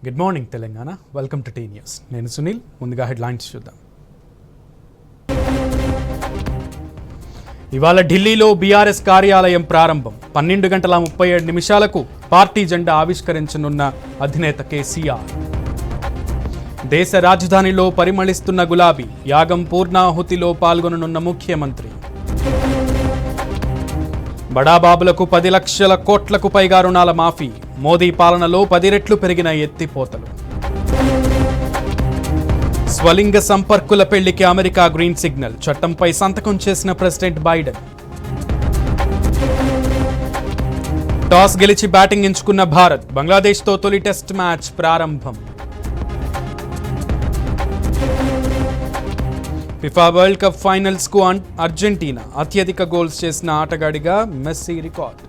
Good morning Telangana. Welcome to T News. నేను సునీల్. ముందుగా headlines చూద్దాం. ఇవాళ ఢిల్లీలో బీఆర్ఎస్ కార్యాలయం ప్రారంభం. 12:37 పార్టీ జెండా ఆవిష్కరించనున్న అధినేత కేసీఆర్. దేశ రాజధానిలో పరిమళిస్తున్న గులాబీ. యాగం పూర్ణాహుతిలో పాల్గొననున్న ముఖ్యమంత్రి. బడాబాబులకు 10 లక్షల కోట్లకు పైగా రుణాల మాఫీ. మోదీ పాలనలో 10 రెట్లు పెరిగిన ఎత్తిపోతలు. స్వలింగ సంపర్కుల పెళ్లికి అమెరికా గ్రీన్ సిగ్నల్. చట్టంపై సంతకం చేసిన ప్రెసిడెంట్ బైడెన్. టాస్ గెలిచి బ్యాటింగ్ ఎంచుకున్న భారత్. బంగ్లాదేశ్తో తొలి టెస్ట్ మ్యాచ్ ప్రారంభం. ఫిఫా వరల్డ్ కప్ ఫైనల్స్ కు అర్జెంటీనా అత్యధిక గోల్స్ చేసిన ఆటగాడిగా మెస్సీ రికార్డ్.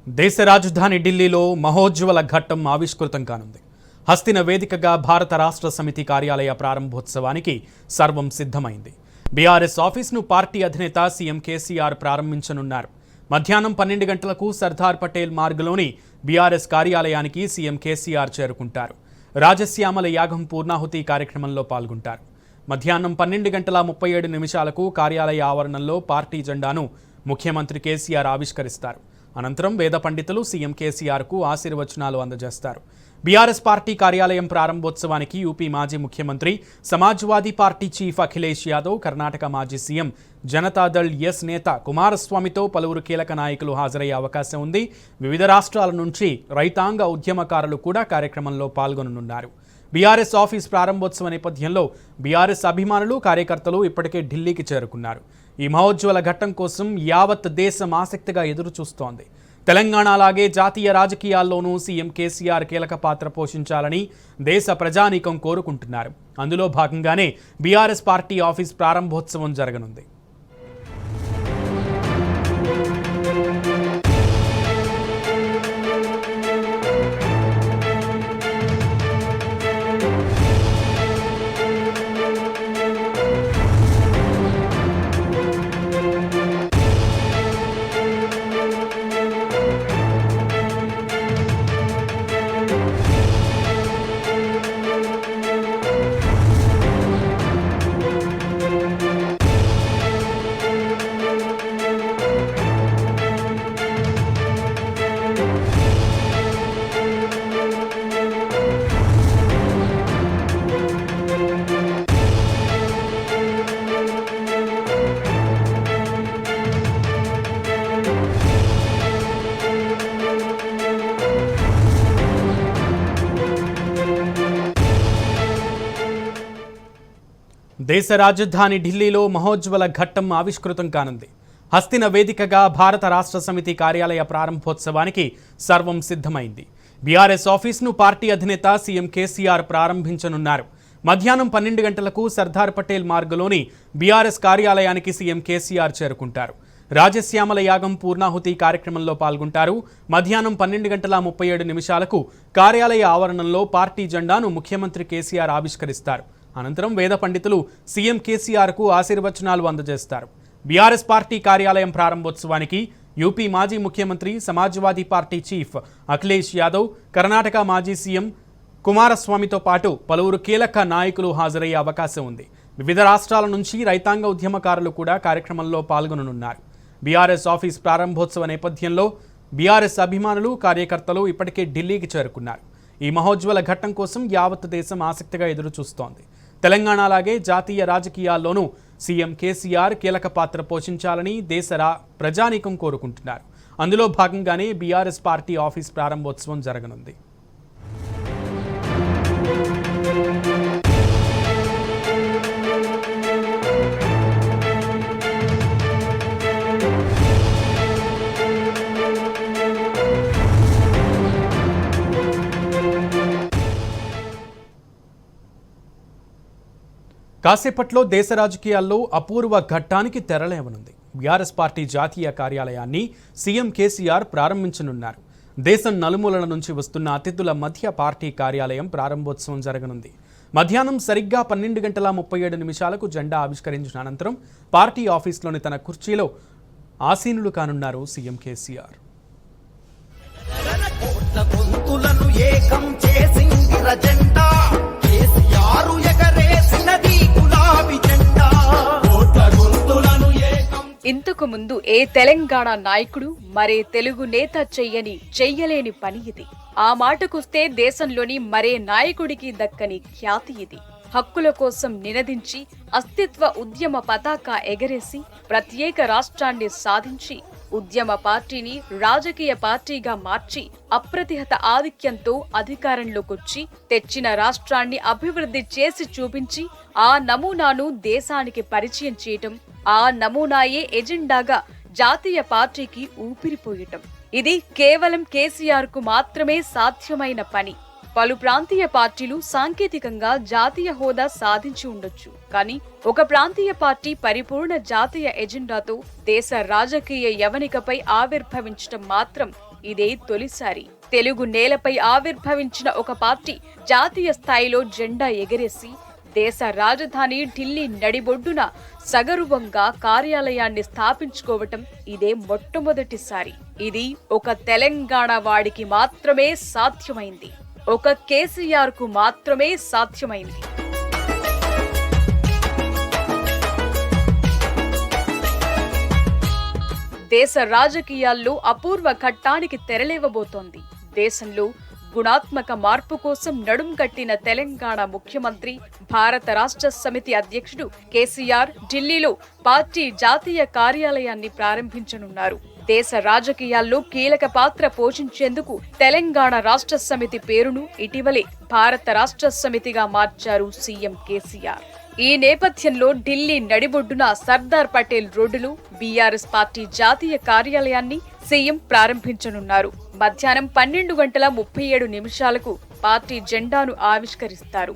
దేశ రాజధాని ఢిల్లీలో మహోజ్వల ఘట్టం ఆవిష్కృతం కానుంది. హస్తిన వేదికగా భారత రాష్ట్ర సమితి కార్యాలయ ప్రారంభోత్సవానికి సర్వం సిద్ధమైంది. బీఆర్ఎస్ ఆఫీస్ను పార్టీ అధినేత సీఎం కేసీఆర్ ప్రారంభించనున్నారు. మధ్యాహ్నం 12 గంటలకు సర్దార్ పటేల్ మార్గ్లోని బీఆర్ఎస్ కార్యాలయానికి సీఎం కేసీఆర్ చేరుకుంటారు. రాజశ్యామల యాగం పూర్ణాహుతి కార్యక్రమంలో పాల్గొంటారు. మధ్యాహ్నం 12:37 కార్యాలయ ఆవరణంలో పార్టీ జెండాను ముఖ్యమంత్రి కేసీఆర్ ఆవిష్కరిస్తారు. అనంతరం వేద పండితులు సీఎం కేసీఆర్కు ఆశీర్వచనాలు అందజేస్తారు. బీఆర్ఎస్ పార్టీ కార్యాలయం ప్రారంభోత్సవానికి యూపీ మాజీ ముఖ్యమంత్రి, సమాజ్వాదీ పార్టీ చీఫ్ అఖిలేష్ యాదవ్, కర్ణాటక మాజీ సీఎం, జనతాదళ్ ఎస్ నేత కుమారస్వామితో పలువురు కీలక నాయకులు హాజరయ్యే అవకాశం ఉంది. వివిధ రాష్ట్రాల నుంచి రైతాంగ ఉద్యమకారులు కూడా కార్యక్రమంలో పాల్గొననున్నారు. బీఆర్ఎస్ ఆఫీస్ ప్రారంభోత్సవ నేపథ్యంలో బీఆర్ఎస్ అభిమానులు, కార్యకర్తలు ఇప్పటికే ఢిల్లీకి చేరుకున్నారు. ఈ మహోజ్వల ఘట్టం కోసం యావత్ దేశం ఆసక్తిగా ఎదురు చూస్తోంది. తెలంగాణ అలాగే జాతీయ రాజకీయాల్లోనూ సీఎం కేసీఆర్ కీలక పాత్ర పోషించాలని దేశ ప్రజానీకం కోరుకుంటున్నారు. అందులో భాగంగానే బీఆర్ఎస్ పార్టీ ఆఫీస్ ప్రారంభోత్సవం జరగనుంది. దేశ రాజధాని ఢిల్లీలో మహోజ్వల ఘట్టం ఆవిష్కృతం కానుంది. హస్తిన వేదికగా భారత రాష్ట్ర సమితి కార్యాలయ ప్రారంభోత్సవానికి సర్వం సిద్ధమైంది. బీఆర్ఎస్ ఆఫీస్ను పార్టీ అధినేత సీఎం కేసీఆర్ ప్రారంభించనున్నారు. మధ్యాహ్నం 12 గంటలకు సర్దార్ పటేల్ మార్గ్లోని బీఆర్ఎస్ కార్యాలయానికి సీఎం కేసీఆర్ చేరుకుంటారు. రాజశ్యామల యాగం పూర్ణాహుతి కార్యక్రమంలో పాల్గొంటారు. మధ్యాహ్నం 12:37 కార్యాలయ ఆవరణంలో పార్టీ జెండాను ముఖ్యమంత్రి కేసీఆర్ ఆవిష్కరిస్తారు. అనంతరం వేద పండితులు సీఎం కేసీఆర్కు ఆశీర్వచనాలు అందజేస్తారు. బీఆర్ఎస్ పార్టీ కార్యాలయం ప్రారంభోత్సవానికి యూపీ మాజీ ముఖ్యమంత్రి, సమాజ్వాదీ పార్టీ చీఫ్ అఖిలేష్ యాదవ్, కర్ణాటక మాజీ సీఎం కుమారస్వామితో పాటు పలువురు కీలక నాయకులు హాజరయ్యే అవకాశం ఉంది. వివిధ రాష్ట్రాల నుంచి రైతాంగ ఉద్యమకారులు కూడా కార్యక్రమంలో పాల్గొననున్నారు. బీఆర్ఎస్ ఆఫీస్ ప్రారంభోత్సవ నేపథ్యంలో బీఆర్ఎస్ అభిమానులు, కార్యకర్తలు ఇప్పటికే ఢిల్లీకి చేరుకున్నారు. ఈ మహోజ్వల ఘట్టం కోసం యావత్ దేశం ఆసక్తిగా ఎదురు చూస్తోంది. తెలంగాణ అలాగే జాతీయ రాజకీయాల్లోనూ సీఎం కేసీఆర్ కీలక పాత్ర పోషించాలని దేశ ప్రజానీకం కోరుకుంటున్నారు. అందులో భాగంగానే బీఆర్ఎస్ పార్టీ ఆఫీస్ ప్రారంభోత్సవం జరగనుంది. కాసేపట్లో దేశ రాజకీయాల్లో అపూర్వ ఘట్టానికి తెరలేవనుంది. బీఆర్ఎస్ పార్టీ జాతీయ కార్యాలయాన్ని సీఎం కేసీఆర్ ప్రారంభించనున్నారు. దేశం నలుమూలల నుంచి వస్తున్న అతిథుల మధ్య పార్టీ కార్యాలయం ప్రారంభోత్సవం జరగనుంది. మధ్యాహ్నం సరిగ్గా 12:37 జెండా ఆవిష్కరించిన అనంతరం పార్టీ ఆఫీస్లోని తన కుర్చీలో ఆసీనులు కానున్నారు సీఎం కేసీఆర్. గొంతులను ఏకం చేసింది రజెండా కేసీఆర్ ఎగరేసినది గులాబీ జెండా ఓట్ల గొంతులను ఏకం. ఇంతకు ముందు ఏ తెలంగాణ నాయకుడు మరే తెలుగు నేత చెయ్యలేని పని ఇది. ఆ మాటకొస్తే దేశంలోని మరే నాయకుడికి దక్కని ఖ్యాతి ఇది. హక్కుల కోసం నినదించి అస్తిత్వ ఉద్యమ పతాక ఎగరేసి ప్రత్యేక రాష్ట్రాన్ని సాధించి ఉద్యమ పార్టీని రాజకీయ పార్టీగా మార్చి అప్రతిహత ఆధిక్యంతో అధికారంలోకొచ్చి తెచ్చిన రాష్ట్రాన్ని అభివృద్ధి చేసి చూపించి ఆ నమూనాను దేశానికి పరిచయం చేయటం, ఆ నమూనాయే ఎజెండాగా జాతీయ పార్టీకి ఊపిరిపోయటం, ఇది కేవలం కేసీఆర్ కు మాత్రమే సాధ్యమైన పని. పలు ప్రాంతీయ పార్టీలు సాంకేతికంగా జాతీయ హోదా సాధించి ఉండొచ్చు, కానీ ఒక ప్రాంతీయ పార్టీ పరిపూర్ణ జాతీయ ఎజెండాతో దేశ రాజకీయ యవనికపై ఆవిర్భవించటం మాత్రం ఇదే తొలిసారి. తెలుగు నేలపై ఆవిర్భవించిన ఒక పార్టీ జాతీయ స్థాయిలో జెండా ఎగరేసి దేశ రాజధాని ఢిల్లీ నడిబొడ్డున సగర్వంగా కార్యాలయాన్ని స్థాపించుకోవటం ఇదే మొట్టమొదటిసారి. ఇది ఒక తెలంగాణ వాడికి మాత్రమే సాధ్యమైంది, ఒక కేసీఆర్ కు మాత్రమే సాధ్యమైంది. దేశ రాజకీయాల్లో అపూర్వ ఘట్టానికి తెరలేవబోతోంది. దేశంలో గుణాత్మక మార్పు కోసం నడుం కట్టిన తెలంగాణ ముఖ్యమంత్రి, భారత రాష్ట్ర సమితి అధ్యక్షుడు కేసీఆర్ ఢిల్లీలో పార్టీ జాతీయ కార్యాలయాన్ని ప్రారంభించనున్నారు. దేశ రాజకీయాల్లో కీలక పాత్ర పోషించేందుకు తెలంగాణ రాష్ట్ర సమితి పేరును ఇటీవలే భారత రాష్ట్ర సమితిగా మార్చారు సీఎం కేసీఆర్. ఈ నేపథ్యంలో ఢిల్లీ నడిబొడ్డున సర్దార్ పటేల్ రోడ్డులో బీఆర్ఎస్ పార్టీ జాతీయ కార్యాలయాన్ని సీఎం ప్రారంభించనున్నారు. మధ్యాహ్నం 12:37 పార్టీ జెండాను ఆవిష్కరిస్తారు.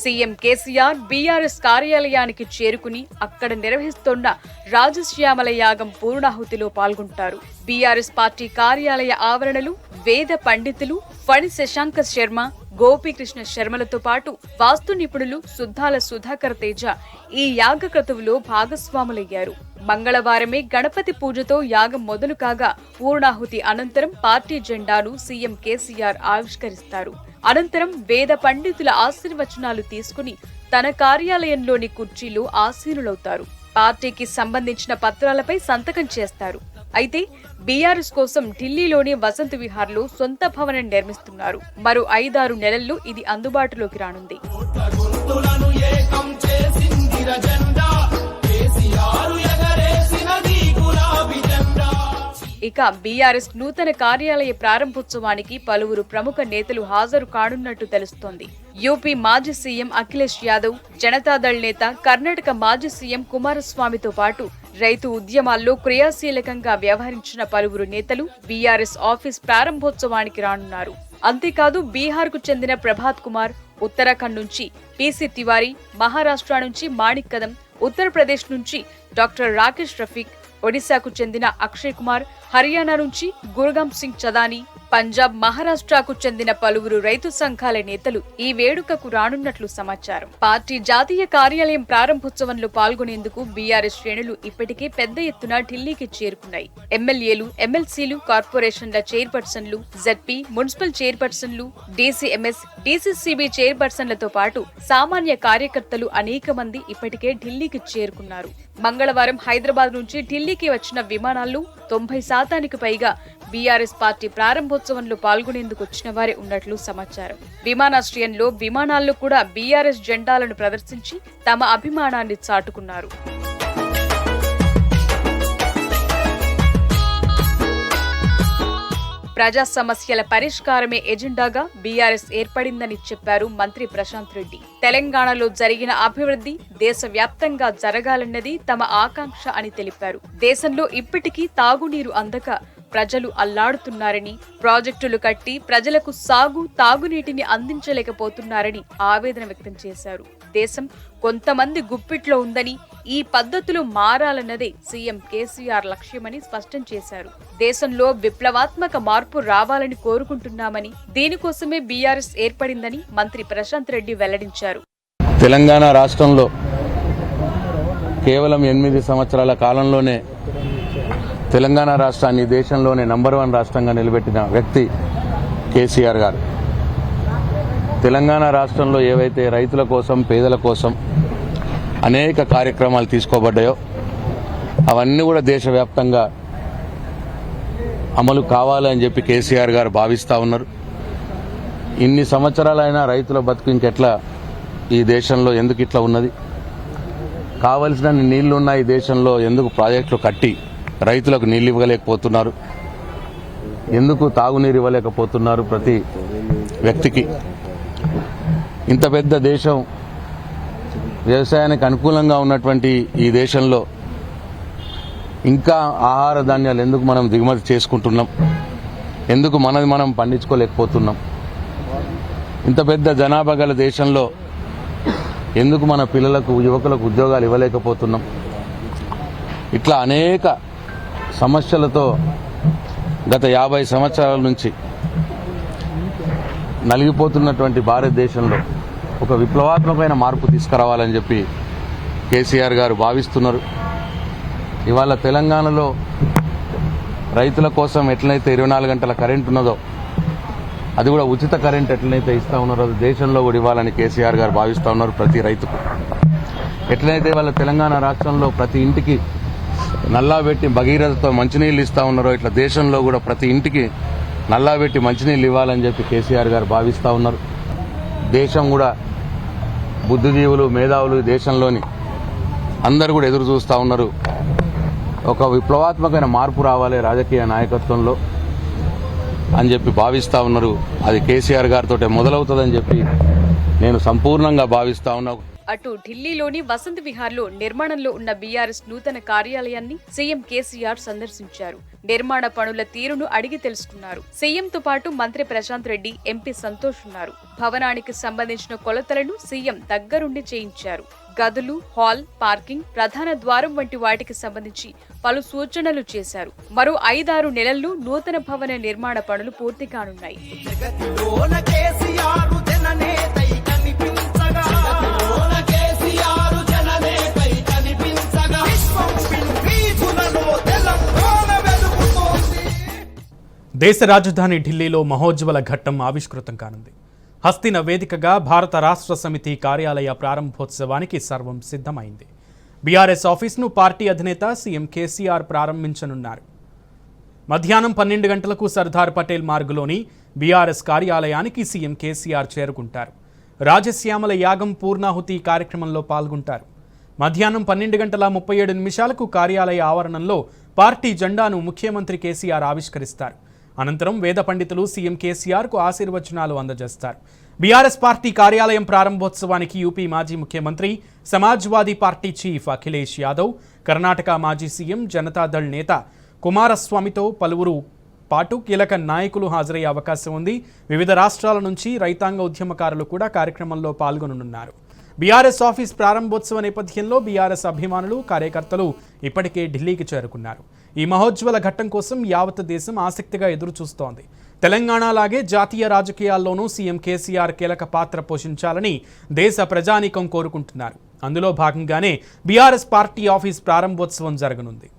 సీఎం కేసీఆర్ బీఆర్ఎస్ కార్యాలయానికి చేరుకుని అక్కడ నిర్వహిస్తోన్న రాజశ్యామల యాగం పూర్ణాహుతిలో పాల్గొంటారు. బీఆర్ఎస్ పార్టీ కార్యాలయ ఆవరణలు వేద పండితులు ఫణి శశాంక శర్మ, గోపీకృష్ణ శర్మలతో పాటు వాస్తు నిపుణులు సుద్దాల సుధాకర్ తేజ ఈ యాగ క్రతువులో భాగస్వాములయ్యారు. మంగళవారమే గణపతి పూజతో యాగం మొదలు కాగా పూర్ణాహుతి అనంతరం పార్టీ జెండాను సీఎం కేసీఆర్ ఆవిష్కరిస్తారు. అనంతరం వేద పండితుల ఆశీర్వచనాలు తీసుకుని తన కార్యాలయంలోని కుర్చీలో ఆసీనులవుతారు. పార్టీకి సంబంధించిన పత్రాలపై సంతకం చేస్తారు. అయితే బీఆర్ఎస్ కోసం ఢిల్లీలోని వసంత్ విహార్లో సొంత భవనం నిర్మిస్తున్నారు. మరో 5-6 నెలల్లో ఇది అందుబాటులోకి రానుంది. ఇక బీఆర్ఎస్ నూతన కార్యాలయ ప్రారంభోత్సవానికి పలువురు ప్రముఖ నేతలు హాజరు కానున్నట్టు తెలుస్తోంది. యూపీ మాజీ సీఎం అఖిలేష్ యాదవ్, జనతాదళ్ నేత, కర్ణాటక మాజీ సీఎం కుమారస్వామితో పాటు రైతు ఉద్యమాల్లో క్రియాశీలకంగా వ్యవహరించిన పలువురు నేతలు బీఆర్ఎస్ ఆఫీస్ ప్రారంభోత్సవానికి రానున్నారు. అంతేకాదు బీహార్ కు చెందిన ప్రభాత్ కుమార్, ఉత్తరాఖండ్ నుంచి పీసీ తివారీ, మహారాష్ట్ర నుంచి మాణిక్ కదం, ఉత్తరప్రదేశ్ నుంచి డాక్టర్ రాకేష్ రఫీక్, ఒడిశాకు చెందిన అక్షయ్ కుమార్, హర్యానా నుంచి గురుగాం సింగ్ చదానీ, పంజాబ్, మహారాష్ట్రకు చెందిన పలువురు రైతు సంఘాల నేతలు ఈ వేడుకకు రానున్నట్లు సమాచారం. పార్టీ జాతీయ కార్యాలయం ప్రారంభోత్సవంలో పాల్గొనేందుకు బీఆర్ఎస్ శ్రేణులు ఇప్పటికే పెద్ద ఎత్తున ఢిల్లీకి చేరుకున్నాయి. ఎమ్మెల్యేలు, ఎమ్మెల్సీలు, కార్పొరేషన్ల చైర్పర్సన్లు, జెడ్పీ, మున్సిపల్ చైర్పర్సన్లు, డీసీఎంఎస్, డీసీసీబీ చైర్పర్సన్లతో పాటు సామాన్య కార్యకర్తలు అనేక మంది ఇప్పటికే ఢిల్లీకి చేరుకున్నారు. మంగళవారం హైదరాబాద్ నుంచి ఢిల్లీకి వచ్చిన విమానాల్లో 90% పైగా బీఆర్ఎస్ పార్టీ ప్రారంభోత్సవంలో పాల్గొనేందుకు వచ్చిన వారే ఉన్నట్లు సమాచారం. విమానాశ్రయంలో, విమానాల్లో కూడా బీఆర్ఎస్ జెండాలను ప్రదర్శించి తమ అభిమానాన్ని చాటుకున్నారు. ప్రజా సమస్యల పరిష్కారమే ఎజెండాగా బీఆర్ఎస్ ఏర్పడిందని చెప్పారు మంత్రి ప్రశాంత్ రెడ్డి. తెలంగాణలో జరిగిన అభివృద్ధి దేశవ్యాప్తంగా జరగాలన్నది తమ ఆకాంక్ష అని తెలిపారు. దేశంలో ఇప్పటికీ తాగునీరు అందక ప్రజలు అల్లాడుతున్నారని, ప్రాజెక్టులు కట్టి ప్రజలకు తాగునీటిని అందించలేకపోతున్నారని ఆవేదన వ్యక్తం చేశారు. దేశం కొంతమంది గుప్పిట్లో ఉందని, ఈ పద్ధతులు మారాలన్నదే సీఎం కేసీఆర్ లక్ష్యమని స్పష్టం చేశారు. దేశంలో విప్లవాత్మక మార్పు రావాలని కోరుకుంటున్నామని, దీనికోసమే బీఆర్ఎస్ ఏర్పడిందని మంత్రి ప్రశాంత్ రెడ్డి వెల్లడించారు. తెలంగాణ రాష్ట్రంలో కేవలం 8 సంవత్సరాల కాలంలోనే తెలంగాణ రాష్ట్రాన్ని దేశంలోనే నంబర్ 1 రాష్ట్రంగా నిలబెట్టిన వ్యక్తి కేసీఆర్ గారు. తెలంగాణ రాష్ట్రంలో ఏవైతే రైతుల కోసం, పేదల కోసం అనేక కార్యక్రమాలు తీసుకోబడ్డాయో అవన్నీ కూడా దేశవ్యాప్తంగా అమలు కావాలని చెప్పి కేసీఆర్ గారు భావిస్తూ ఉన్నారు. ఇన్ని సంవత్సరాలైనా రైతుల బతుకు ఇంకెట్లా ఈ దేశంలో ఎందుకు ఇట్లా ఉన్నది, కావలసిన నీళ్లున్న ఈ దేశంలో ఎందుకు ప్రాజెక్టులు కట్టి రైతులకు నీళ్ళు ఇవ్వలేకపోతున్నారు, ఎందుకు తాగునీరు ఇవ్వలేకపోతున్నారు ప్రతి వ్యక్తికి. ఇంత పెద్ద దేశం, వ్యవసాయానికి అనుకూలంగా ఉన్నటువంటి ఈ దేశంలో ఇంకా ఆహార ధాన్యాలు ఎందుకు మనం దిగుమతి చేసుకుంటున్నాం, ఎందుకు మనది మనం పండించుకోలేకపోతున్నాం, ఇంత పెద్ద జనాభా గల దేశంలో ఎందుకు మన పిల్లలకు, యువకులకు ఉద్యోగాలు ఇవ్వలేకపోతున్నాం. ఇట్లా అనేక సమస్యలతో గత 50 సంవత్సరాల నుంచి నలిగిపోతున్నటువంటి భారతదేశంలో ఒక విప్లవాత్మకమైన మార్పు తీసుకురావాలని చెప్పి కేసీఆర్ గారు భావిస్తున్నారు. ఇవాళ తెలంగాణలో రైతుల కోసం ఎట్లయితే 24 గంటల కరెంట్ ఉన్నదో అది కూడా ఉచిత కరెంట్ ఎట్లయితే ఇస్తూ ఉన్నారో అది దేశంలో కూడా ఇవ్వాలని కేసీఆర్ గారు భావిస్తూ ఉన్నారు. ప్రతి రైతుకు ఎట్లయితే వాళ్ళ తెలంగాణ రాష్ట్రంలో ప్రతి ఇంటికి నల్లా పెట్టి భగీరథతో మంచినీళ్ళు ఇస్తూ ఉన్నారో ఇట్లా దేశంలో కూడా ప్రతి ఇంటికి నల్లా పెట్టి మంచినీళ్ళు ఇవ్వాలని చెప్పి కేసీఆర్ గారు భావిస్తూ ఉన్నారు. దేశం కూడా బుద్ధిజీవులు, మేధావులు దేశంలోని అందరూ కూడా ఎదురు చూస్తూ ఉన్నారు. ఒక విప్లవాత్మకమైన మార్పు రావాలి రాజకీయ నాయకత్వంలో అని చెప్పి భావిస్తూ ఉన్నారు. అది కేసీఆర్ గారితో మొదలవుతుందని చెప్పి నేను సంపూర్ణంగా భావిస్తా ఉన్నా. అటు ఢిల్లీలోని వసంత్ విహార్లో నిర్మాణంలో ఉన్న బీఆర్ఎస్ నూతన కార్యాలయాన్ని సీఎం కేసీఆర్ సందర్శించారు. నిర్మాణ పనుల తీరును అడిగి తెలుసుకున్నారు. సీఎంతో పాటు మంత్రి ప్రశాంత్ రెడ్డి, ఎంపీ సంతోష్ ఉన్నారు. భవనానికి సంబంధించిన కొలతలను సీఎం దగ్గరుండి చేయించారు. గదులు, హాల్, పార్కింగ్, ప్రధాన ద్వారం వంటి వాటికి సంబంధించి పలు సూచనలు చేశారు. మరో 5-6 నెలల్లో నూతన భవన నిర్మాణ పనులు పూర్తి కానున్నాయి. దేశ రాజధాని ఢిల్లీలో మహోజ్వల ఘట్టం ఆవిష్కృతం కానుంది. హస్తిన వేదికగా భారత రాష్ట్ర సమితి కార్యాలయ ప్రారంభోత్సవానికి సర్వం సిద్ధమైంది. బీఆర్ఎస్ ఆఫీస్ను పార్టీ అధినేత సీఎం కేసీఆర్ ప్రారంభించనున్నారు. మధ్యాహ్నం 12 గంటలకు సర్దార్ పటేల్ మార్గులోని బీఆర్ఎస్ కార్యాలయానికి సీఎం కేసీఆర్ చేరుకుంటారు. రాజశ్యామల యాగం పూర్ణాహుతి కార్యక్రమంలో పాల్గొంటారు. మధ్యాహ్నం 12:37 కార్యాలయ ఆవరణంలో పార్టీ జెండాను ముఖ్యమంత్రి కేసీఆర్ ఆవిష్కరిస్తారు. అనంతరం వేద పండితులు సీఎం కేసీఆర్కు ఆశీర్వచనాలు అందజేస్తారు. బీఆర్ఎస్ పార్టీ కార్యాలయం ప్రారంభోత్సవానికి యూపీ మాజీ ముఖ్యమంత్రి, సమాజ్వాదీ పార్టీ చీఫ్ అఖిలేష్ యాదవ్, కర్ణాటక మాజీ సీఎం, జనతాదళ్ నేత కుమారస్వామితో పలువురు పాటు కీలక నాయకులు హాజరయ్యే అవకాశం ఉంది. వివిధ రాష్ట్రాల నుంచి రైతాంగ ఉద్యమకారులు కూడా కార్యక్రమంలో పాల్గొననున్నారు. బీఆర్ఎస్ ఆఫీస్ ప్రారంభోత్సవ నేపథ్యంలో బీఆర్ఎస్ అభిమానులు, కార్యకర్తలు ఇప్పటికే ఢిల్లీకి చేరుకున్నారు. ఈ మహోజ్వల ఘట్టం కోసం యావత్ దేశం ఆసక్తిగా ఎదురు చూస్తోంది. తెలంగాణలాగే జాతీయ రాజకీయాల్లోనూ సీఎం కేసీఆర్ కీలక పాత్ర పోషించాలని దేశ ప్రజానీకం కోరుకుంటున్నారు. అందులో భాగంగానే బీఆర్ఎస్ పార్టీ ఆఫీస్ ప్రారంభోత్సవం జరగనుంది.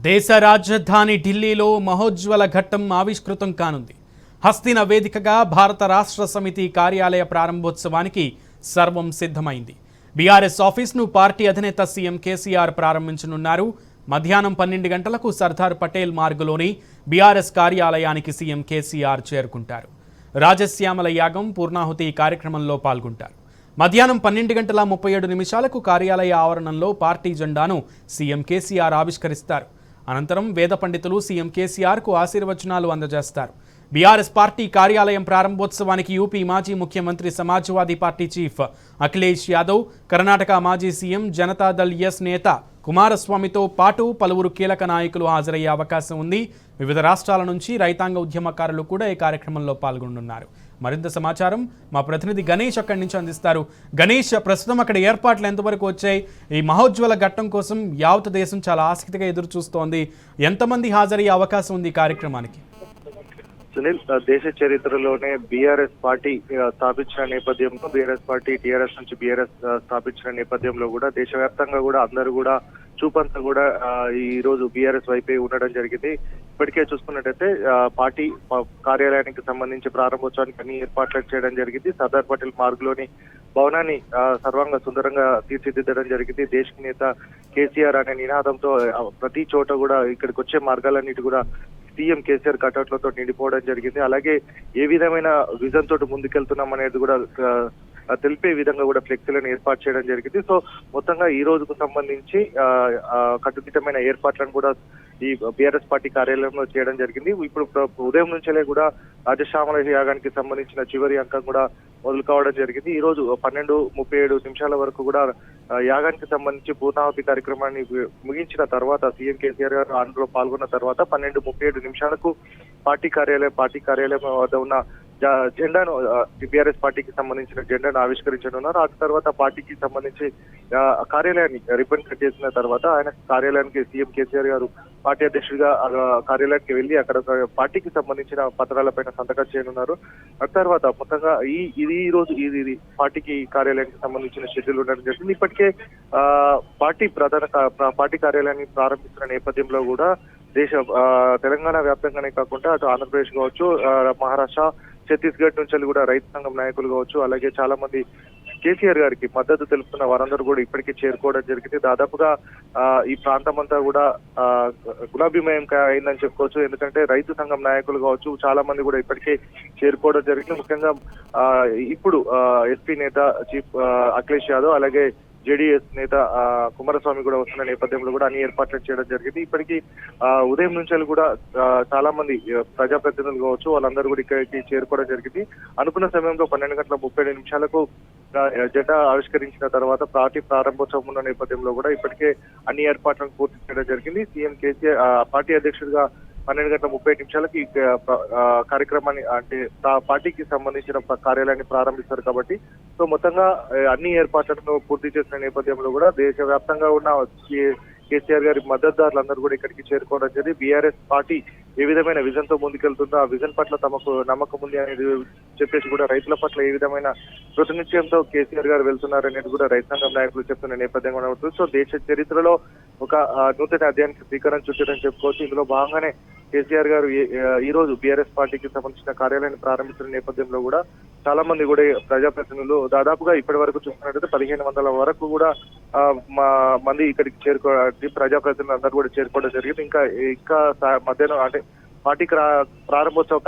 దేశ రాజధాని ఢిల్లీలో మహోజ్వల ఘట్టం ఆవిష్కృతం కానుంది. హస్తిన వేదికగా భారత రాష్ట్ర సమితి కార్యాలయ ప్రారంభోత్సవానికి సర్వం సిద్ధమైంది. బీఆర్ఎస్ ఆఫీస్ను పార్టీ అధినేత సీఎం కేసీఆర్ ప్రారంభించనున్నారు. మధ్యాహ్నం 12 గంటలకు సర్దార్ పటేల్ మార్గులోని బీఆర్ఎస్ కార్యాలయానికి సీఎం కేసీఆర్ చేరుకుంటారు. రాజశ్యామల యాగం పూర్ణాహుతి కార్యక్రమంలో పాల్గొంటారు. మధ్యాహ్నం 12:37 కార్యాలయ ఆవరణంలో పార్టీ జెండాను సీఎం కేసీఆర్ ఆవిష్కరిస్తారు. అనంతరం వేద పండితులు సీఎం కేసీఆర్కు ఆశీర్వచనాలు అందజేస్తారు. బీఆర్ఎస్ పార్టీ కార్యాలయం ప్రారంభోత్సవానికి యూపీ మాజీ ముఖ్యమంత్రి సమాజ్వాదీ పార్టీ చీఫ్ అఖిలేష్ యాదవ్, కర్ణాటక మాజీ సీఎం జనతాదళ్ ఎస్ నేత కుమారస్వామితో పాటు పలువురు కీలక నాయకులు హాజరయ్యే అవకాశం ఉంది. వివిధ రాష్ట్రాల నుంచి రైతాంగ ఉద్యమకారులు కూడా ఈ కార్యక్రమంలో పాల్గొనున్నారు. మరింత సమాచారం మా ప్రతినిధి గణేష్ అక్కడి నుంచి అందిస్తారు. గణేష్, ప్రస్తుతం అక్కడ ఏర్పాట్లు ఎంతవరకు వచ్చాయి? ఈ మహోజ్వల ఘట్టం కోసం యావత్ దేశం చాలా ఆసక్తిగా ఎదురు చూస్తోంది. ఎంతమంది హాజరయ్యే అవకాశం ఉంది ఈ కార్యక్రమానికి? సునీల్, దేశ చరిత్రలోనే బీఆర్ఎస్ పార్టీ స్థాపించిన నేపథ్యంలో, బీఆర్ఎస్ పార్టీ టీఆర్ఎస్ నుంచి బీఆర్ఎస్ స్థాపించిన నేపథ్యంలో కూడా దేశవ్యాప్తంగా కూడా అందరూ కూడా చూపంతా కూడా ఈ రోజు బీఆర్ఎస్ వైపే ఉండడం జరిగింది. ఇప్పటికే చూసుకున్నట్టయితే పార్టీ కార్యాలయానికి సంబంధించి ప్రారంభోత్సవానికి అన్ని ఏర్పాట్లు చేయడం జరిగింది. సర్దార్ పటేల్ మార్గులోని భవనాన్ని సర్వాంగ సుందరంగా తీర్చిదిద్దడం జరిగింది. దేశ్ నేత కేసీఆర్ అనే నినాదంతో ప్రతి చోట కూడా ఇక్కడికి వచ్చే మార్గాలన్నిటి కూడా సీఎం కేసీఆర్ కటౌట్లతో నిండిపోవడం జరిగింది. అలాగే ఏ విధమైన విజన్ తోటి ముందుకెళ్తున్నాం అనేది కూడా తెలిపే విధంగా కూడా ఫ్లెక్సీలను ఏర్పాటు చేయడం జరిగింది. సో మొత్తంగా ఈ రోజుకు సంబంధించి కట్టుదిట్టమైన ఏర్పాట్లను కూడా ఈ బీఆర్ఎస్ పార్టీ కార్యాలయంలో చేయడం జరిగింది. ఇప్పుడు ఉదయం నుంచే కూడా రాజశ్యామల యాగానికి సంబంధించిన చివరి అంకం కూడా మొదలు కావడం జరిగింది. ఈ రోజు 12:37 వరకు కూడా యాగానికి సంబంధించి పూర్ణాహుతి కార్యక్రమాన్ని ముగించిన తర్వాత సీఎం కేసీఆర్ గారు అందులో పాల్గొన్న తర్వాత 12:37 పార్టీ కార్యాలయం వద్ద ఉన్న జెండాను బీఆర్ఎస్ పార్టీకి సంబంధించిన జెండాను ఆవిష్కరించనున్నారు. ఆ తర్వాత పార్టీకి సంబంధించి కార్యాలయాన్ని రిబ్బన్ కట్ చేసిన తర్వాత ఆయన కార్యాలయానికి సీఎం కేసీఆర్ గారు పార్టీ అధ్యక్షుడిగా కార్యాలయానికి వెళ్లి అక్కడ పార్టీకి సంబంధించిన పత్రాలపైన సంతకం చేయనున్నారు. ఆ తర్వాత మొత్తంగా ఈ రోజు ఇది పార్టీకి కార్యాలయానికి సంబంధించిన షెడ్యూల్ ఉండడం జరిగింది. ఇప్పటికే పార్టీ కార్యాలయాన్ని ప్రారంభిస్తున్న నేపథ్యంలో కూడా తెలంగాణ వ్యాప్తంగానే కాకుండా అటు ఆంధ్రప్రదేశ్ కావచ్చు, మహారాష్ట్ర, ఛత్తీస్గఢ్ నుంచి కూడా రైతు సంఘం నాయకులు కావచ్చు, అలాగే చాలా మంది కేసీఆర్ గారికి మద్దతు తెలుపుతున్న వారందరూ కూడా ఇప్పటికే చేరుకోవడం జరిగింది. దాదాపుగా ఈ ప్రాంతం అంతా కూడా గులాబీమయం అయిందని చెప్పుకోవచ్చు. ఎందుకంటే రైతు సంఘం నాయకులు కావచ్చు చాలా మంది కూడా ఇప్పటికే చేరుకోవడం జరిగింది. ముఖ్యంగా ఇప్పుడు ఎస్పీ నేత చీఫ్ అఖిలేష్ యాదవ్, అలాగే జేడీఎస్ నేత కుమారస్వామి కూడా వస్తున్న నేపథ్యంలో కూడా అన్ని ఏర్పాట్లు చేయడం జరిగింది. ఇప్పటికీ ఉదయం నుంచి కూడా చాలా మంది ప్రజాప్రతినిధులు కావచ్చు వాళ్ళందరూ కూడా ఇక్కడికి చేరుకోవడం జరిగింది. అనుకున్న సమయంలో 12:37 జెండా ఆవిష్కరించిన తర్వాత పార్టీ ప్రారంభోత్సవం ఉన్న నేపథ్యంలో కూడా ఇప్పటికే అన్ని ఏర్పాట్లను పూర్తి చేయడం జరిగింది. సీఎం కేసీఆర్ పార్టీ అధ్యక్షుడిగా 12:30 కార్యక్రమాన్ని అంటే పార్టీకి సంబంధించిన కార్యాలయాన్ని ప్రారంభిస్తారు కాబట్టి సో మొత్తంగా అన్ని ఏర్పాట్లను పూర్తి చేసిన నేపథ్యంలో కూడా దేశవ్యాప్తంగా ఉన్న కేసీఆర్ గారి మద్దతుదారులందరూ కూడా ఇక్కడికి చేరుకోవడం జరిగింది. బీఆర్ఎస్ పార్టీ ఏ విధమైన విజన్ తో ముందుకెళ్తుందో ఆ విజన్ పట్ల తమకు నమ్మకం ఉంది అనేది చెప్పేసి కూడా రైతుల పట్ల ఏ విధమైన కృతనిశ్చయంతో కేసీఆర్ గారు వెళ్తున్నారనేది కూడా రైతు సంఘం నాయకులు చెప్తున్న నేపథ్యం కూడా ఉంటుంది. సో దేశ చరిత్రలో ఒక నూతన అధ్యాయానికి శ్రీకారం చుట్టారని చెప్పుకోవచ్చు. ఇందులో భాగంగానే కేసీఆర్ గారు ఈ రోజు బీఆర్ఎస్ పార్టీకి సంబంధించిన కార్యాలయాన్ని ప్రారంభిస్తున్న నేపథ్యంలో కూడా చాలా మంది కూడా ప్రజాప్రతినిధులు దాదాపుగా ఇప్పటి వరకు చూసుకున్నట్టయితే 1500 వరకు కూడా మంది ఇక్కడికి ప్రజాప్రతినిధులు అందరూ కూడా చేరుకోవడం జరిగింది. ఇంకా మధ్యాహ్నం అంటే పార్టీ ప్రారంభోత్సవ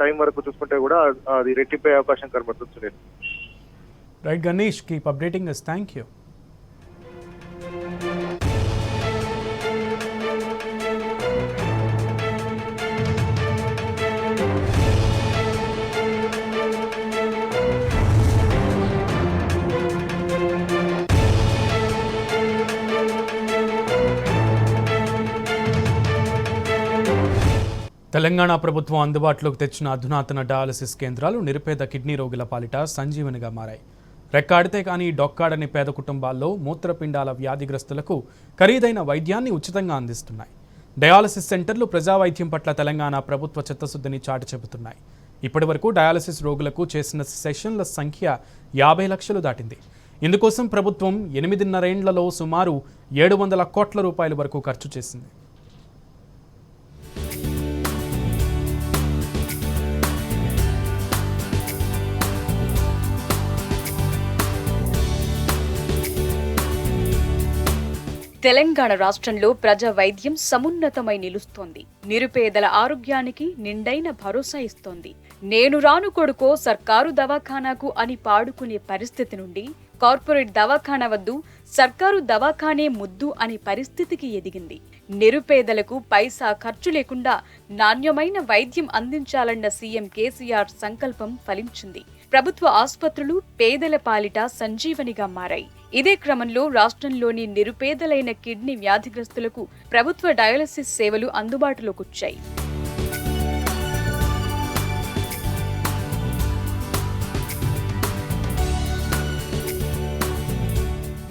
టైం వరకు చూసుకుంటే కూడా అది రెట్టింపే అవకాశం కనబడుతుంది. Right Ganesh, keep updating us. Thank you. Telangana ప్రభుత్వం అందుబాటులోకి తెచ్చిన అధునాతన డయాలసిస్ కేంద్రాలు నిరుపేద కిడ్నీ రోగుల పాలిట సంజీవనిగా మారాయి. రెక్కాడితే కానీ డొక్కాడని పేద కుటుంబాల్లో మూత్రపిండాల వ్యాధిగ్రస్తులకు ఖరీదైన వైద్యాన్ని ఉచితంగా అందిస్తున్నాయి. డయాలసిస్ సెంటర్లు ప్రజావైద్యం పట్ల తెలంగాణ ప్రభుత్వ చిత్తశుద్ధిని చాటి చెబుతున్నాయి. ఇప్పటివరకు డయాలసిస్ రోగులకు చేసిన సెషన్ల సంఖ్య 50 లక్షలు దాటింది. ఇందుకోసం ప్రభుత్వం 8.5 ఏళ్లలో సుమారు 700 కోట్ల రూపాయల వరకు ఖర్చు చేసింది. తెలంగాణ రాష్ట్రంలో ప్రజా వైద్యం సమున్నతమై నిలుస్తోంది. నిరుపేదల ఆరోగ్యానికి నిండైన భరోసా ఇస్తోంది. నేను రాను కొడుకో సర్కారు దవాఖానాకు అని పాడుకునే పరిస్థితి నుండి కార్పొరేట్ దవాఖానా వద్దు, సర్కారు దవాఖానే ముద్దు అనే పరిస్థితికి ఎదిగింది. నిరుపేదలకు పైసా ఖర్చు లేకుండా నాణ్యమైన వైద్యం అందించాలన్న సీఎం కేసీఆర్ సంకల్పం ఫలించింది. ప్రభుత్వ ఆసుపత్రులు పేదల పాలిట సంజీవనిగా మారాయి. ఇదే క్రమంలో రాష్ట్రంలోని నిరుపేదలైన కిడ్నీ వ్యాధిగ్రస్తులకు ప్రభుత్వ డయాలసిస్ సేవలు అందుబాటులోకొచ్చాయి.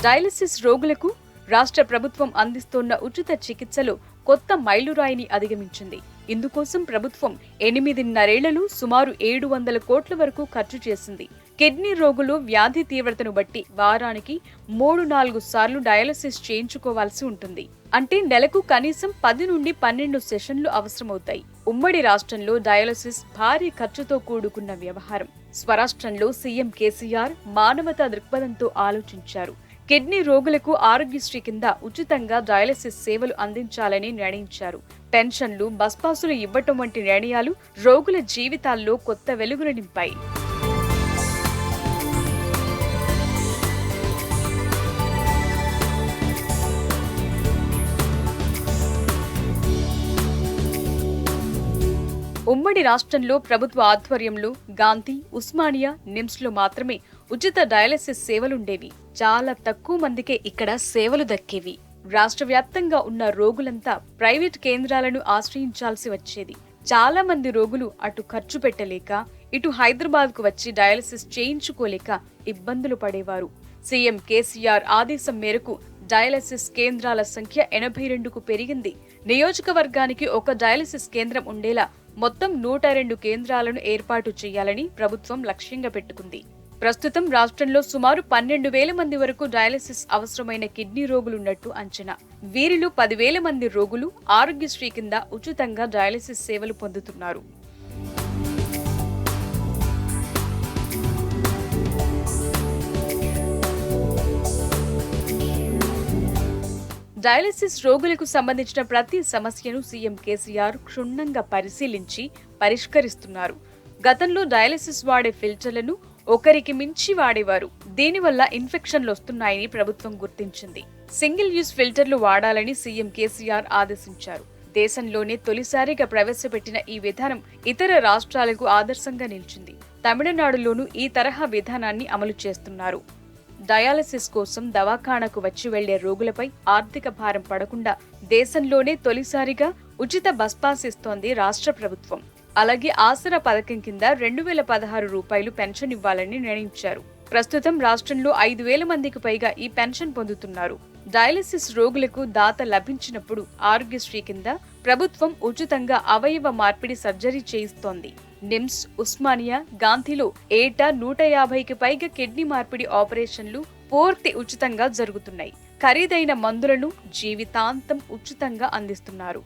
డయాలసిస్ రోగులకు రాష్ట్ర ప్రభుత్వం అందిస్తోన్న ఉచిత చికిత్సలో కొత్త మైలురాయిని అధిగమించింది. ఇందుకోసం ప్రభుత్వం 8.5 సుమారు 700 కోట్ల వరకు ఖర్చు చేసింది. కిడ్నీ రోగులు వ్యాధి తీవ్రతను బట్టి వారానికి 3-4 సార్లు డయాలసిస్ చేయించుకోవాల్సి ఉంటుంది. అంటే నెలకు కనీసం 10 నుండి 12 సెషన్లు అవసరమవుతాయి. ఉమ్మడి రాష్ట్రంలో డయాలసిస్ భారీ ఖర్చుతో కూడుకున్న వ్యవహారం. స్వరాష్ట్రంలో సీఎం కేసీఆర్ మానవతా దృక్పథంతో ఆలోచించారు. కిడ్నీ రోగులకు ఆరోగ్యశ్రీ కింద ఉచితంగా డయాలసిస్ సేవలు అందించాలని నిర్ణయించారు. పెన్షన్లు, బస్ పాసులు ఇవ్వటం వంటి నిర్ణయాలు రోగుల జీవితాల్లో కొత్త వెలుగులు నింపాయి. ఉమ్మడి రాష్ట్రంలో ప్రభుత్వ ఆధ్వర్యంలో గాంధీ, ఉస్మానియా, నిమ్స్లో మాత్రమే ఉచిత డయాలసిస్ సేవలుండేవి. చాలా తక్కువ మందికే ఇక్కడ సేవలు దక్కేవి. రాష్ట్ర వ్యాప్తంగా ఉన్న రోగులంతా ప్రైవేట్ కేంద్రాలను ఆశ్రయించాల్సి వచ్చేది. చాలా మంది రోగులు అటు ఖర్చు పెట్టలేక, ఇటు హైదరాబాద్కు వచ్చి డయాలసిస్ చేయించుకోలేక ఇబ్బందులు పడేవారు. సీఎం కేసీఆర్ ఆదేశం మేరకు డయాలసిస్ కేంద్రాల సంఖ్య 82కు పెరిగింది. నియోజకవర్గానికి ఒక డయాలసిస్ కేంద్రం ఉండేలా మొత్తం 102 కేంద్రాలను ఏర్పాటు చేయాలని ప్రభుత్వం లక్ష్యంగా పెట్టుకుంది. ప్రస్తుతం రాష్ట్రంలో సుమారు 12,000 మంది వరకు డయాలసిస్ అవసరమైన కిడ్నీ రోగులున్నట్టు అంచనా. వీరిలో 10,000 మంది రోగులు ఆరోగ్యశ్రీ కింద ఉచితంగా డయాలసిస్ సేవలు పొందుతున్నారు. డయాలసిస్ రోగులకు సంబంధించిన ప్రతి సమస్యను సీఎం కేసీఆర్ క్షుణ్ణంగా పరిశీలించి పరిష్కరిస్తున్నారు. గతంలో డయాలసిస్ వాడే ఫిల్టర్లను ఒకరికి మించి వాడేవారు. దీనివల్ల ఇన్ఫెక్షన్లు వస్తున్నాయని ప్రభుత్వం గుర్తించింది. సింగిల్ యూజ్ ఫిల్టర్లు వాడాలని సీఎం కేసీఆర్ ఆదేశించారు. దేశంలోనే తొలిసారిగా ప్రవేశపెట్టిన ఈ విధానం ఇతర రాష్ట్రాలకు ఆదర్శంగా నిలిచింది. తమిళనాడులోనూ ఈ తరహా విధానాన్ని అమలు చేస్తున్నారు. డయాలసిస్ కోసం దవాఖానకు వచ్చి వెళ్లే రోగులపై ఆర్థిక భారం పడకుండా దేశంలోనే తొలిసారిగా ఉచిత బస్ పాస్ ఇస్తోంది రాష్ట్ర ప్రభుత్వం. అలాగే ఆసరా పథకం కింద 2,016 రూపాయలు పెన్షన్ ఇవ్వాలని నిర్ణయించారు. ప్రస్తుతం రాష్ట్రంలో 5,000 మందికి పైగా ఈ పెన్షన్ పొందుతున్నారు. డయాలసిస్ రోగులకు దాత లభించినప్పుడు ఆరోగ్యశ్రీ కింద ప్రభుత్వం ఉచితంగా అవయవ మార్పిడి సర్జరీ చేయిస్తోంది. నిమ్స్, ఉస్మానియా, గాంధీలో ఏటా 150కి పైగా కిడ్నీ మార్పిడి ఆపరేషన్లు పూర్తి ఉచితంగా జరుగుతున్నాయి. ఖరీదైన మందులను జీవితాంతం ఉచితంగా అందిస్తున్నారు.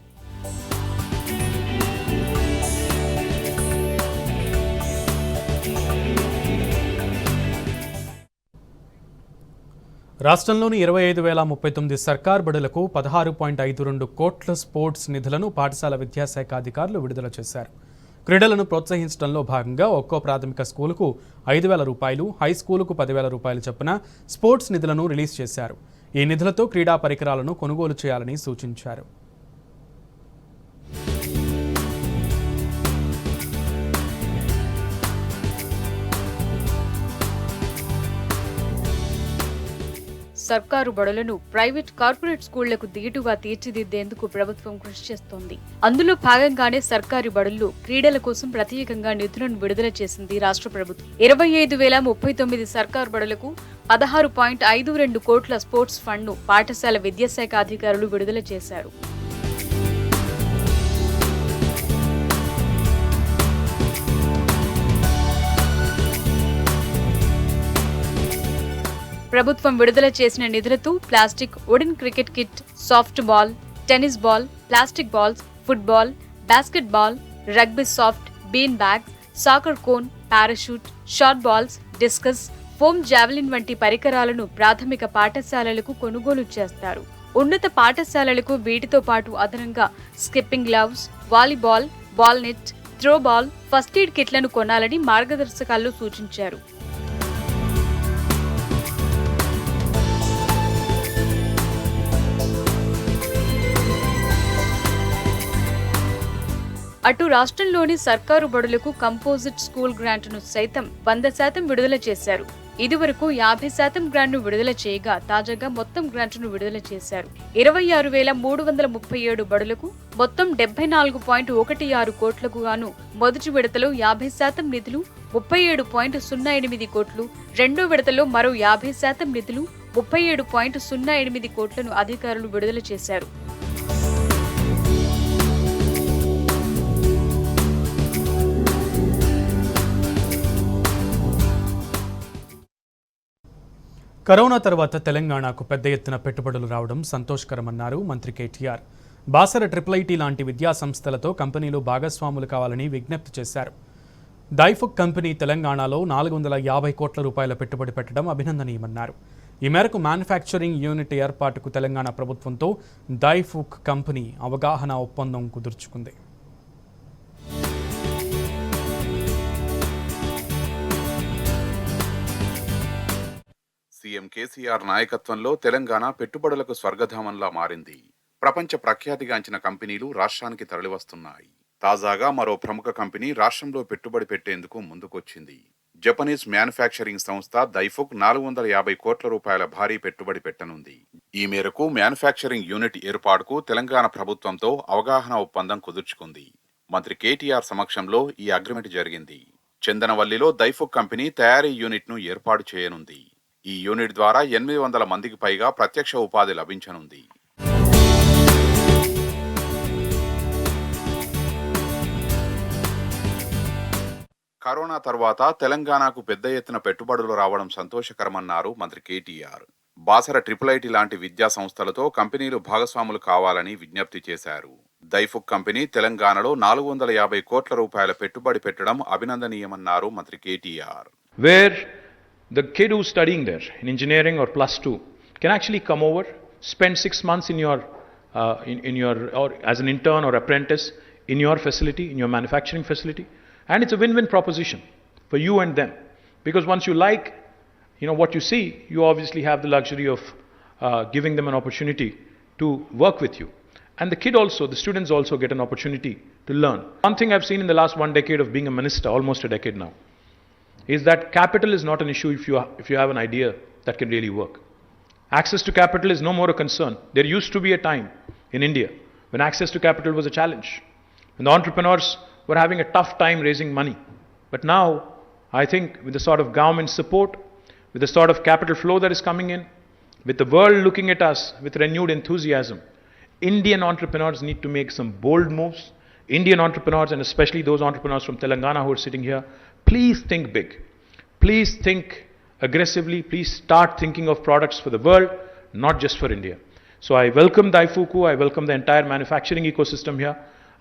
రాష్ట్రంలోని 25,039 సర్కార్ బడులకు 16.52 కోట్ల స్పోర్ట్స్ నిధులను పాఠశాల విద్యాశాఖ అధికారులు విడుదల చేశారు. క్రీడలను ప్రోత్సహించడంలో భాగంగా ఒక్కో ప్రాథమిక స్కూలుకు 5,000 రూపాయలు, హై స్కూలుకు 10,000 రూపాయలు చొప్పున స్పోర్ట్స్ నిధులను రిలీజ్ చేశారు. ఈ నిధులతో క్రీడా పరికరాలను కొనుగోలు చేయాలని సూచించారు. సర్కారు బడులను ప్రైవేట్, కార్పొరేట్ స్కూళ్లకు దీటుగా తీర్చిదిద్దేందుకు ప్రభుత్వం కృషి చేస్తోంది. అందులో భాగంగానే సర్కారు బడుల్లో క్రీడల కోసం ప్రత్యేకంగా నిధులను విడుదల చేసింది రాష్ట్ర ప్రభుత్వం. 25,039 సర్కారు బడులకు 16.52 కోట్ల స్పోర్ట్స్ ఫండ్ను పాఠశాల విద్యాశాఖ అధికారులు విడుదల చేశారు. ప్రభుత్వం విడుదల చేసిన నిధులతో plastic, wooden cricket kit, soft ball, tennis ball, plastic balls, football, basket ball, rugby soft, been bags, soccer cone, parachute, short balls, discuss, foam javelin వంటి పరికరాలను ప్రాథమిక పాఠశాలలకు కొనుగోలు చేస్తారు. ఉన్నత పాఠశాలలకు వీటితో పాటు అదనంగా skipping gloves, volleyball, ball net, throw ball, first aid కిట్లను కొనాలని మార్గదర్శకాల్లో సూచించారు. అటు రాష్ట్రంలోని సర్కారు బడులకు కంపోజిట్ స్కూల్ గ్రాంట్ను సైతం 100% విడుదల చేశారు. ఇదివరకు 50% గ్రాంట్ను విడుదల చేయగా తాజాగా మొత్తం గ్రాంట్ను విడుదల చేశారు. 26,337 బడులకు మొత్తం 74.16 కోట్లకు గాను మొదటి విడతలో 50% నిధులు 37.08 కోట్లు, రెండో విడతలో మరో 50% నిధులు 37.08 కోట్లను అధికారులు విడుదల చేశారు. కరోనా తర్వాత తెలంగాణకు పెద్ద ఎత్తున పెట్టుబడులు రావడం సంతోషకరమన్నారు మంత్రి కేటీఆర్. బాసర IIIT లాంటి విద్యా సంస్థలతో కంపెనీలు భాగస్వాములు కావాలని విజ్ఞప్తి చేశారు. డైఫుక్ కంపెనీ తెలంగాణలో 450 కోట్ల రూపాయల పెట్టుబడి పెట్టడం అభినందనీయమన్నారు. ఈ మేరకు మ్యానుఫ్యాక్చరింగ్ యూనిట్ ఏర్పాటుకు తెలంగాణ ప్రభుత్వంతో డైఫుక్ కంపెనీ అవగాహన ఒప్పందం కుదుర్చుకుంది. సీఎం కేసీఆర్ నాయకత్వంలో తెలంగాణ పెట్టుబడులకు స్వర్గధామంలా మారింది. ప్రపంచ ప్రఖ్యాతిగాంచిన కంపెనీలు రాష్ట్రానికి తరలివస్తున్నాయి. తాజాగా మరో ప్రముఖ కంపెనీ రాష్ట్రంలో పెట్టుబడి పెట్టేందుకు ముందుకొచ్చింది. జపనీస్ మ్యానుఫ్యాక్చరింగ్ సంస్థ డైఫుక్ 450 కోట్ల రూపాయల భారీ పెట్టుబడి పెట్టనుంది. ఈ మేరకు మ్యానుఫ్యాక్చరింగ్ యూనిట్ ఏర్పాటుకు తెలంగాణ ప్రభుత్వంతో అవగాహన ఒప్పందం కుదుర్చుకుంది. మంత్రి కేటీఆర్ సమక్షంలో ఈ అగ్రిమెంట్ జరిగింది. చందనవల్లిలో డైఫుక్ కంపెనీ తయారీ యూనిట్ను ఏర్పాటు చేయనుంది. ఈ యూనిట్ ద్వారా 800 మందికి పైగా ప్రత్యక్ష ఉపాధి లభించనుంది. కరోనా తర్వాత తెలంగాణకు పెద్ద ఎత్తున పెట్టుబడులు రావడం సంతోషకరమన్నారు మంత్రి కేటీఆర్. బాసర IIIT లాంటి విద్యా సంస్థలతో కంపెనీలు భాగస్వాములు కావాలని విజ్ఞప్తి చేశారు. డైఫుక్ కంపెనీ తెలంగాణలో 450 కోట్ల రూపాయల పెట్టుబడి పెట్టడం అభినందనీయమన్నారు మంత్రి KTR. The kid who's studying there in engineering or +2 can actually come over, spend 6 months in your or as an intern or apprentice in your facility, in your manufacturing facility, and it's a win-win proposition for you and them, because once you like what you see, you obviously have the luxury of giving them an opportunity to work with you, and the kid also, the students also get an opportunity to learn. One thing I've seen in the last 1 decade of being a minister, almost a decade now, is that capital is not an issue if you have an idea that can really work. Access to capital is no more a concern. There used to be a time in India when access to capital was a challenge, when the entrepreneurs were having a tough time raising money. But now, I think with the sort of government support, with the sort of capital flow that is coming in, with the world looking at us with renewed enthusiasm, Indian entrepreneurs need to make some bold moves. Indian entrepreneurs, and especially those entrepreneurs from Telangana who are sitting here, please think big. Please think aggressively. Please start thinking of products for the world, not just for India. So I welcome Daifuku, I welcome the entire manufacturing ecosystem here,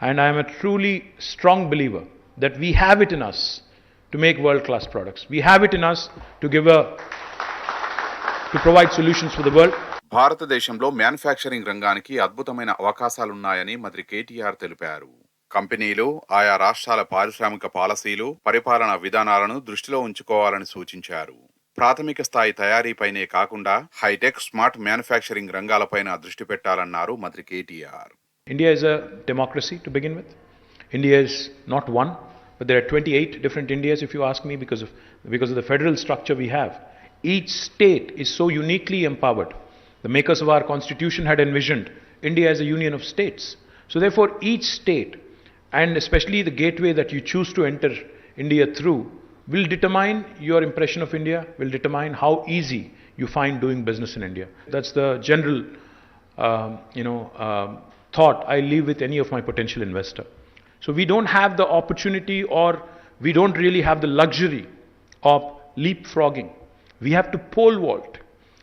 and I am a truly strong believer that we have it in us to make world-class products. We have it in us to provide solutions for the world. భారతదేశంలో manufacturing రంగానికి అద్భుతమైన అవకాశాలున్నాయని మంత్రి కేటీఆర్ తెలిపారు. కంపెనీలు ఆయా రాష్ట్రాల పారిశ్రామిక పాలసీలు, పరిపాలనా విధానాలను దృష్టిలో ఉంచుకోవాలని సూచించారు. ప్రాథమిక స్థాయి తయారీపైనే కాకుండా హైటెక్, స్మార్ట్ మ్యానుఫ్యాక్చరింగ్ రంగాలపైన దృష్టి పెట్టాలన్నారు మంత్రి KTR. India is a democracy to begin with. India is not one, but there are 28 different Indias if you ask me, because of the federal structure we have. Each state is so uniquely empowered. The makers of our constitution had envisioned India as a union of states. So therefore each state, and especially the gateway that you choose to enter India through, will determine your impression of India, will determine how easy you find doing business in India. That's the general thought I leave with any of my potential investor. So we don't have the opportunity, or we don't really have the luxury of leapfrogging. We have to pole vault.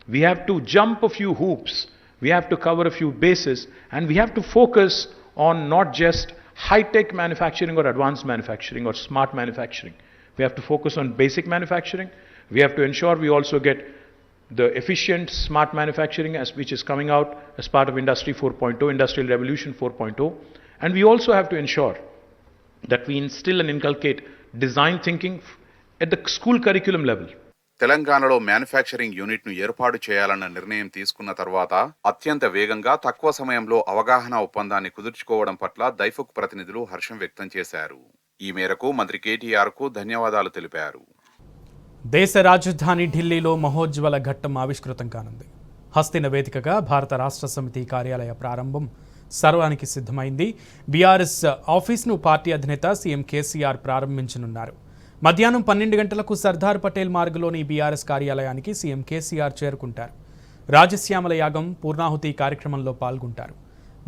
We have to jump a few hoops. We have to cover a few bases, and we have to focus on not just high-tech manufacturing or advanced manufacturing or smart manufacturing. We have to focus on basic manufacturing. We have to ensure we also get the efficient smart manufacturing which is coming out as part of Industry 4.0, Industrial Revolution 4.0. And we also have to ensure that we instill and inculcate design thinking at the school curriculum level. తెలంగాణలో manufacturing యూనిట్ను ఏర్పాటు చేయాలన్న నిర్ణయం తీసుకున్న తర్వాత అత్యంత వేగంగా తక్కువ సమయంలో అవగాహన ఒప్పందాన్ని కుదుర్చుకోవడం పట్ల దైఫుక్ ప్రతినిధులు హర్షం వ్యక్తం చేశారు. ఈ మేరకు మంత్రి కేటీఆర్కు ధన్యవాదాలు తెలిపారు. దేశ రాజధాని ఢిల్లీలో మహోజ్వల ఘట్టం ఆవిష్కృతం కానుంది. హస్తిన వేదికగా భారత రాష్ట్ర సమితి కార్యాలయ ప్రారంభం సర్వానికి సిద్ధమైంది. బీఆర్ఎస్ ఆఫీస్ను పార్టీ అధినేత సీఎం కేసీఆర్ ప్రారంభించనున్నారు. మధ్యాహ్నం 12 గంటలకు సర్దార్ పటేల్ మార్గులోని బీఆర్ఎస్ కార్యాలయానికి సీఎం కేసీఆర్ చేరుకుంటారు. రాజశ్యామల యాగం పూర్ణాహుతి కార్యక్రమంలో పాల్గొంటారు.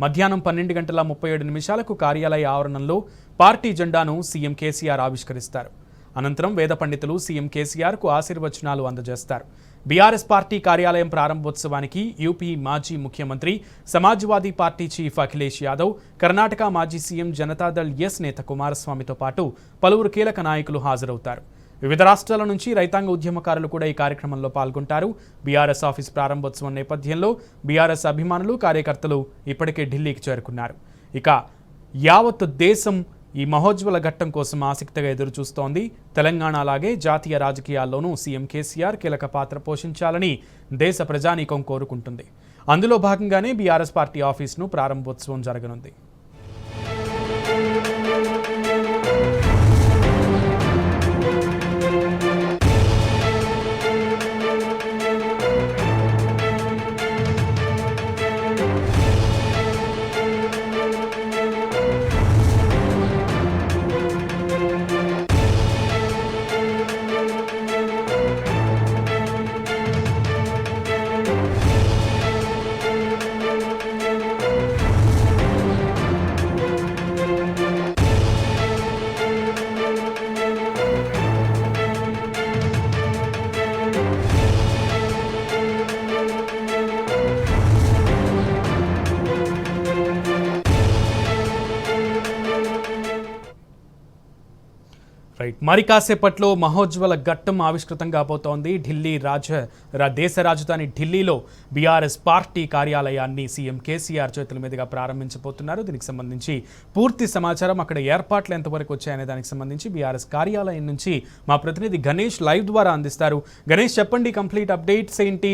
మధ్యాహ్నం 12:37 కార్యాలయ ఆవరణంలో పార్టీ జెండాను సీఎం కేసీఆర్ ఆవిష్కరిస్తారు. అనంతరం వేద పండితులు సీఎం కేసీఆర్కు ఆశీర్వచనాలు అందజేస్తారు. బీఆర్ఎస్ పార్టీ కార్యాలయం ప్రారంభోత్సవానికి యూపీ మాజీ ముఖ్యమంత్రి, సమాజ్వాదీ పార్టీ చీఫ్ అఖిలేష్ యాదవ్, కర్ణాటక మాజీ సీఎం జనతాదళ్ ఎస్ నేత కుమారస్వామితో పాటు పలువురు కీలక నాయకులు హాజరవుతారు. వివిధ రాష్ట్రాల నుంచి రైతాంగ ఉద్యమకారులు కూడా ఈ కార్యక్రమంలో పాల్గొంటారు. బీఆర్ఎస్ ఆఫీస్ ప్రారంభోత్సవం నేపథ్యంలో బీఆర్ఎస్ అభిమానులు, కార్యకర్తలు ఇప్పటికే ఢిల్లీకి చేరుకున్నారు. ఇక యావత్ దేశం ఈ మహోజ్వల ఘట్టం కోసం ఆసక్తిగా ఎదురుచూస్తోంది. తెలంగాణ అలాగే జాతీయ రాజకీయాల్లోనూ సీఎం కేసీఆర్ కీలక పాత్ర పోషించాలని దేశ ప్రజానీకం కోరుకుంటుంది. అందులో భాగంగానే బీఆర్ఎస్ పార్టీ ఆఫీసును ప్రారంభోత్సవం జరగనుంది. మరి కాసేపట్లో మహోజ్వల ఘట్టం ఆవిష్కృతం కాబోతోంది. దేశ రాజధాని ఢిల్లీలో బీఆర్ఎస్ పార్టీ కార్యాలయాన్ని సీఎం కేసీఆర్ చేతుల మీదుగా ప్రారంభించబోతున్నారు. దీనికి సంబంధించి పూర్తి సమాచారం, అక్కడ ఏర్పాట్లు ఎంతవరకు వచ్చాయనే దానికి సంబంధించి బీఆర్ఎస్ కార్యాలయం నుంచి మా ప్రతినిధి గణేష్ లైవ్ ద్వారా అందిస్తారు. గణేష్, చెప్పండి, కంప్లీట్ అప్డేట్స్ ఏంటి?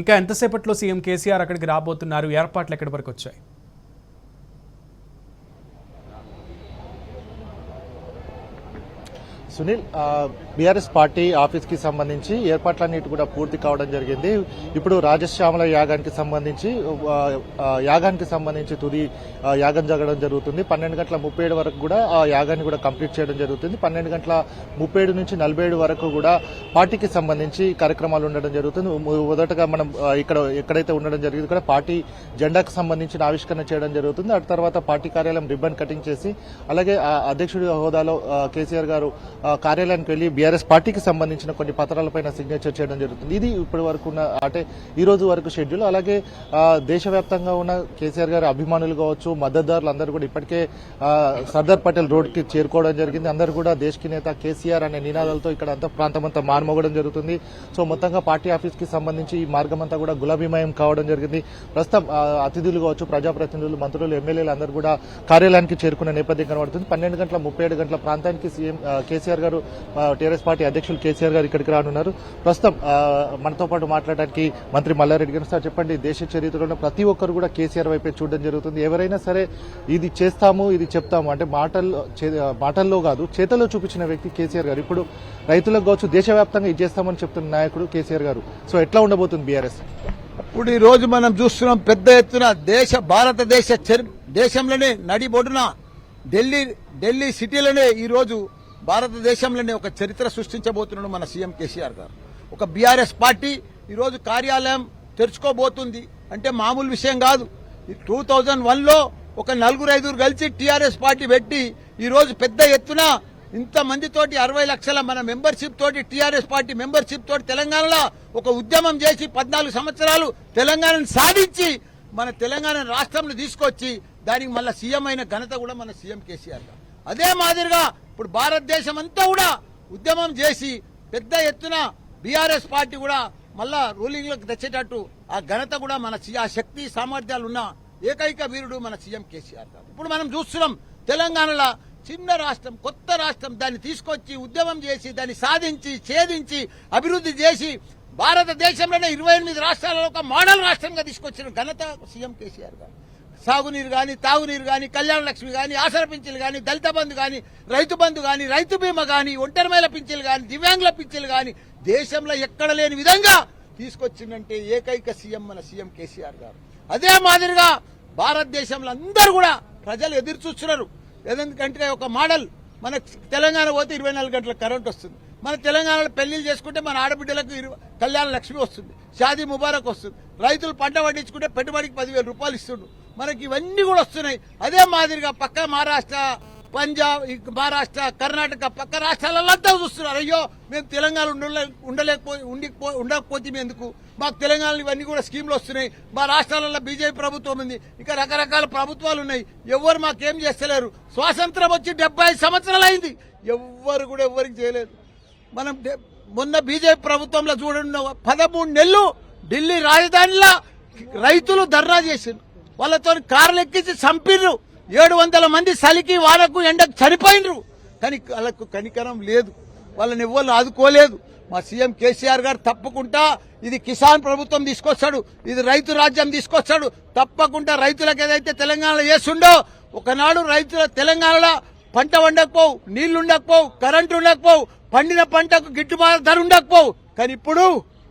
ఇంకా ఎంతసేపట్లో సీఎం కేసీఆర్ అక్కడికి రాబోతున్నారు? ఏర్పాట్లు ఎక్కడి వరకు వచ్చాయి? సునీల్, బీఆర్ఎస్ పార్టీ ఆఫీస్కి సంబంధించి ఏర్పాట్లన్నిటి కూడా పూర్తి కావడం జరిగింది. ఇప్పుడు రాజశ్యామల యాగానికి సంబంధించి తుది యాగం జరగడం జరుగుతుంది. 12:37 వరకు కూడా ఆ యాగాన్ని కూడా కంప్లీట్ చేయడం జరుగుతుంది. 12:37 నుంచి 47 వరకు కూడా పార్టీకి సంబంధించి కార్యక్రమాలు ఉండడం జరుగుతుంది. మొదటగా మనం ఎక్కడైతే ఉండడం జరిగింది కూడా పార్టీ జెండాకు సంబంధించిన ఆవిష్కరణ చేయడం జరుగుతుంది. ఆ తర్వాత పార్టీ కార్యాలయం రిబ్బన్ కటింగ్ చేసి, అలాగే అధ్యక్షుడి హోదాలో కేసీఆర్ గారు కార్యాలయానికి వెళ్లి బీఆర్ఎస్ పార్టీకి సంబంధించిన కొన్ని పత్రాలపైన సిగ్నేచర్ చేయడం జరుగుతుంది. ఇది ఇప్పటి వరకు ఈ రోజు వరకు షెడ్యూల్. అలాగే దేశవ్యాప్తంగా ఉన్న కేసీఆర్ గారి అభిమానులు కావచ్చు, మద్దతుదారులు అందరూ కూడా ఇప్పటికే సర్దార్ పటేల్ రోడ్ కి చేరుకోవడం జరిగింది. అందరూ కూడా దేశ్ కి నేత కేసీఆర్ అనే నినాదాలతో ఇక్కడ అంతా ప్రాంతమంతా మార్మోగడం జరుగుతుంది. సో మొత్తంగా పార్టీ ఆఫీస్ కి సంబంధించి ఈ మార్గం అంతా కూడా గులాబీమయం కావడం జరిగింది. ప్రస్తుతం అతిథులు కావచ్చు, ప్రజాప్రతినిధులు, మంత్రులు, ఎమ్మెల్యేలు అందరూ కూడా కార్యాలయానికి చేరుకున్న నేపథ్యం కనబడుతుంది. 12:37 ప్రాంతానికి సీఎం కేసీఆర్ గారు, టీఆర్ఎస్ పార్టీ అధ్యక్షులు కేసీఆర్ గారు ఇక్కడికి రానున్నారు. ప్రస్తుతం మనతో పాటు మాట్లాడడానికి మంత్రి మల్లారెడ్డి గారు. సార్ చెప్పండి, దేశ చరిత్రలో ప్రతి ఒక్కరు కూడా కేసీఆర్ వైపే చూడడం జరుగుతుంది. ఎవరైనా సరే ఇది చేస్తాము, ఇది చెప్తాము అంటే మాటల్లో కాదు, చేతల్లో చూపించిన వ్యక్తి కేసీఆర్ గారు. ఇప్పుడు రైతులకు కావచ్చు, దేశవ్యాప్తంగా ఇది చేస్తామని చెప్తున్న నాయకుడు కేసీఆర్ గారు. సో ఎట్లా ఉండబోతుంది బీఆర్ఎస్? ఇప్పుడు ఈ రోజు మనం చూస్తున్నాం, పెద్ద ఎత్తున దేశంలోనే నడిబొడున ఢిల్లీ సిటీలోనే ఈ రోజు భారతదేశంలోనే ఒక చరిత్ర సృష్టించబోతున్నాడు మన సీఎం కేసీఆర్ గారు. ఒక బీఆర్ఎస్ పార్టీ ఈరోజు కార్యాలయం తెరుచుకోబోతుంది అంటే మామూలు విషయం కాదు. 2001లో ఒక 4-5 కలిసి టీఆర్ఎస్ పార్టీ పెట్టి ఈరోజు పెద్ద ఎత్తున ఇంతమందితోటి 60 లక్షల మన మెంబర్షిప్ తోటి, టీఆర్ఎస్ పార్టీ మెంబర్షిప్ తోటి తెలంగాణలో ఒక ఉద్యమం చేసి 14 సంవత్సరాలు తెలంగాణను సాధించి మన తెలంగాణ రాష్ట్రంలో తీసుకొచ్చి దానికి మళ్ళీ సీఎం అయిన ఘనత కూడా మన సీఎం కేసీఆర్ గారు. అదే మాదిరిగా ఇప్పుడు భారతదేశం అంతా కూడా ఉద్యమం చేసి పెద్ద ఎత్తున బీఆర్ఎస్ పార్టీ కూడా మళ్ళా రూలింగ్లోకి తెచ్చేటట్టు ఆ ఘనత కూడా మన ఆ శక్తి సామర్థ్యాలు ఉన్న ఏకైక వీరుడు మన సీఎం కేసీఆర్ గారు. ఇప్పుడు మనం చూస్తున్నాం తెలంగాణలో చిన్న రాష్ట్రం, కొత్త రాష్ట్రం, దాన్ని తీసుకొచ్చి ఉద్యమం చేసి దాన్ని సాధించి ఛేదించి అభివృద్ధి చేసి భారతదేశంలోనే 28 రాష్ట్రాలలో ఒక మోడల్ రాష్ట్రంగా తీసుకొచ్చిన ఘనత సీఎం కేసీఆర్ గారు. సాగునీరు కానీ, తాగునీరు కానీ, కళ్యాణ లక్ష్మి కానీ, ఆసరా పింఛన్లు కానీ, దళిత బంధు కానీ, రైతు బంధు కానీ, రైతు బీమా కానీ, ఒంటరి మహిళల పింఛన్లు కానీ, దివ్యాంగుల పింఛన్లు కానీ దేశంలో ఎక్కడ లేని విధంగా తీసుకొచ్చిందంటే ఏకైక సీఎం మన సీఎం కేసీఆర్ గారు. అదే మాదిరిగా భారతదేశంలో అందరూ కూడా ప్రజలు ఎదురు చూస్తున్నారు. ఎందుకంటే ఒక మోడల్ మన తెలంగాణ పోతే 24 గంటల కరెంట్ వస్తుంది. మన తెలంగాణలో పెళ్లిళ్ళు చేసుకుంటే మన ఆడబిడ్డలకు కళ్యాణ లక్ష్మి వస్తుంది, షాదీ ముబారక్ వస్తుంది. రైతులు పంట పండించుకుంటే పెట్టుబడికి 10,000 రూపాయలు ఇస్తుండ్రు. మనకి ఇవన్నీ కూడా వస్తున్నాయి. అదే మాదిరిగా పక్క మహారాష్ట్ర, పంజాబ్, మహారాష్ట్ర, కర్ణాటక పక్క రాష్ట్రాలలో చూస్తున్నారు. అయ్యో మేము తెలంగాణ ఉండకపోతే ఎందుకు, మాకు తెలంగాణలో ఇవన్నీ కూడా స్కీమ్లు వస్తున్నాయి. మా రాష్ట్రాలలో బీజేపీ ప్రభుత్వం ఉంది, ఇంకా రకరకాల ప్రభుత్వాలు ఉన్నాయి, ఎవరు మాకేం చేస్తలేరు. స్వాతంత్రం వచ్చి 75 సంవత్సరాలు అయింది, ఎవ్వరు కూడా ఎవరికి చేయలేదు. మనం మొన్న బీజేపీ ప్రభుత్వంలో చూడండి 13 నెలలు ఢిల్లీ రాజధానిలో రైతులు ధర్నా చేసిండ్రు. వాళ్ళతో కార్లు ఎక్కించి చంపిర్రు. 700 మంది చలికి వానకు ఎండకు చనిపోయినరు. కానీ వాళ్ళకు కనికరం లేదు, వాళ్ళని ఎవ్వరు ఆదుకోలేదు. మా సీఎం కేసీఆర్ గారు తప్పకుండా ఇది కిసాన్ ప్రభుత్వం తీసుకొస్తాడు, ఇది రైతు రాజ్యం తీసుకొస్తాడు. తప్పకుండా రైతులకు ఏదైతే తెలంగాణలో చేస్తుండో, ఒకనాడు రైతుల తెలంగాణలో పంట వండకపోవు, నీళ్లు ఉండకపోవు, కరెంటు ఉండకపోవు, పండిన పంటకు గిట్టుబాటు ధర ఉండకపోవు. కానీ ఇప్పుడు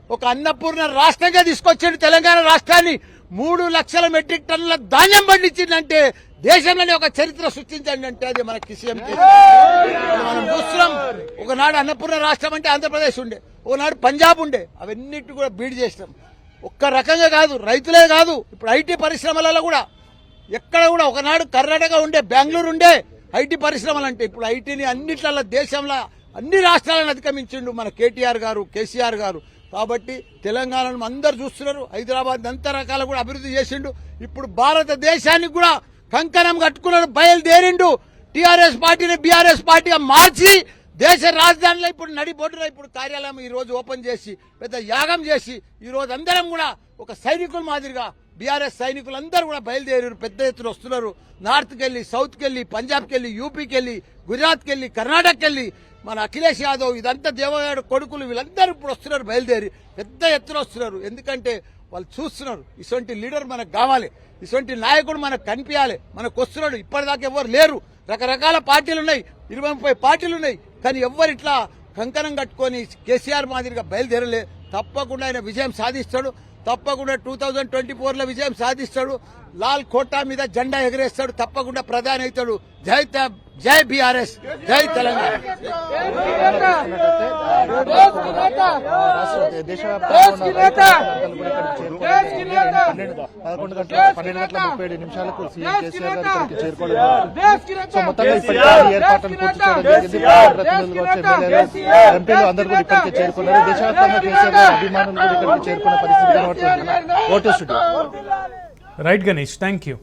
ఒక అన్నపూర్ణ రాష్ట్రంగా తీసుకొచ్చాడు తెలంగాణ రాష్ట్రాన్ని. 3 లక్షల మెట్రిక్ టన్నుల ధాన్యం పండించిందంటే దేశంలోనే ఒక చరిత్ర సృష్టించండి అంటే అది మన సీఎం మనం చూస్తున్నాం. ఒకనాడు అన్నపూర్ణ రాష్ట్రం అంటే ఆంధ్రప్రదేశ్ ఉండే, ఒకనాడు పంజాబ్ ఉండే, అవన్నిటి కూడా బీడ్ చేసినాం. ఒక్క రకంగా కాదు, రైతులే కాదు, ఇప్పుడు ఐటీ పరిశ్రమలలో కూడా ఎక్కడ కూడా ఒకనాడు కర్ణాటక ఉండే, బెంగళూరు ఉండే ఐటీ పరిశ్రమలు అంటే ఇప్పుడు ఐటీని అన్నిట్లలో దేశంలో అన్ని రాష్ట్రాలను అధిగమించిండు మన కేటీఆర్ గారు, కేసీఆర్ గారు. కాబట్టి తెలంగాణను అందరు చూస్తున్నారు. హైదరాబాద్ అంత రకాల కూడా అభివృద్ధి చేసిండు. ఇప్పుడు భారతదేశానికి కూడా కంకణం కట్టుకున్నాడు, బయలుదేరిండు. టీఆర్ఎస్ పార్టీని బీఆర్ఎస్ పార్టీగా మార్చి దేశ రాజధానిలో ఇప్పుడు నడిబొడ్డులో ఇప్పుడు కార్యాలయం ఈ రోజు ఓపెన్ చేసి పెద్ద యాగం చేసి ఈ రోజు అందరం కూడా ఒక సైనికుల మాదిరిగా బీఆర్ఎస్ సైనికులు అందరూ కూడా బయలుదేరారు, పెద్ద ఎత్తున వస్తున్నారు. నార్త్కి వెళ్ళి, సౌత్కి వెళ్ళి, పంజాబ్కి వెళ్ళి, యూపీకి వెళ్ళి, గుజరాత్కి వెళ్ళి, కర్ణాటకకి వెళ్ళి, మన అఖిలేష్ యాదవ్ ఇదంతా దేవగాడు కొడుకులు వీళ్ళందరూ ఇప్పుడు వస్తున్నారు, బయలుదేరి పెద్ద ఎత్తున వస్తున్నారు. ఎందుకంటే వాళ్ళు చూస్తున్నారు ఇటువంటి లీడర్ మనకు కావాలి, ఇటువంటి నాయకుడు మనకు కనిపించాలి. మనకు వస్తున్నాడు. ఇప్పటిదాకా ఎవరు లేరు, రకరకాల పార్టీలు ఉన్నాయి, 20-30 పార్టీలు ఉన్నాయి, కానీ ఎవ్వరు ఇట్లా కంకణం కట్టుకొని కేసీఆర్ మాదిరిగా బయలుదేరలే. తప్పకుండా ఆయన విజయం సాధిస్తాడు. తప్పకుండా 2024లో విజయం సాధిస్తాడు. లాల్ కోటా మీద జెండా ఎగరేస్తాడు. తప్పకుండా ప్రధాని అవుతాడు. జై బీఆర్ఎస్, జై తెలంగాణ. దేశవ్యాప్తంగా 12:37 సీఎం కేసీఆర్ గారు ఇక్కడికి చేరుకోవడం. సో మొత్తంగా ఇప్పటికే ఏర్పాట్లను పూర్తి చేయడం జరిగింది. ప్రతినిధులు వచ్చే ఎమ్మెల్యేలు, ఎంపీలు అందరూ కూడా ఇక్కడికి చేరుకున్నారు. దేశవ్యాప్తంగా కేసీఆర్ గారు అభిమానులు కూడా ఇక్కడికి చేరుకున్న పరిస్థితి కనబడుతుంది. Vote studio. Right Ganesh, thank you.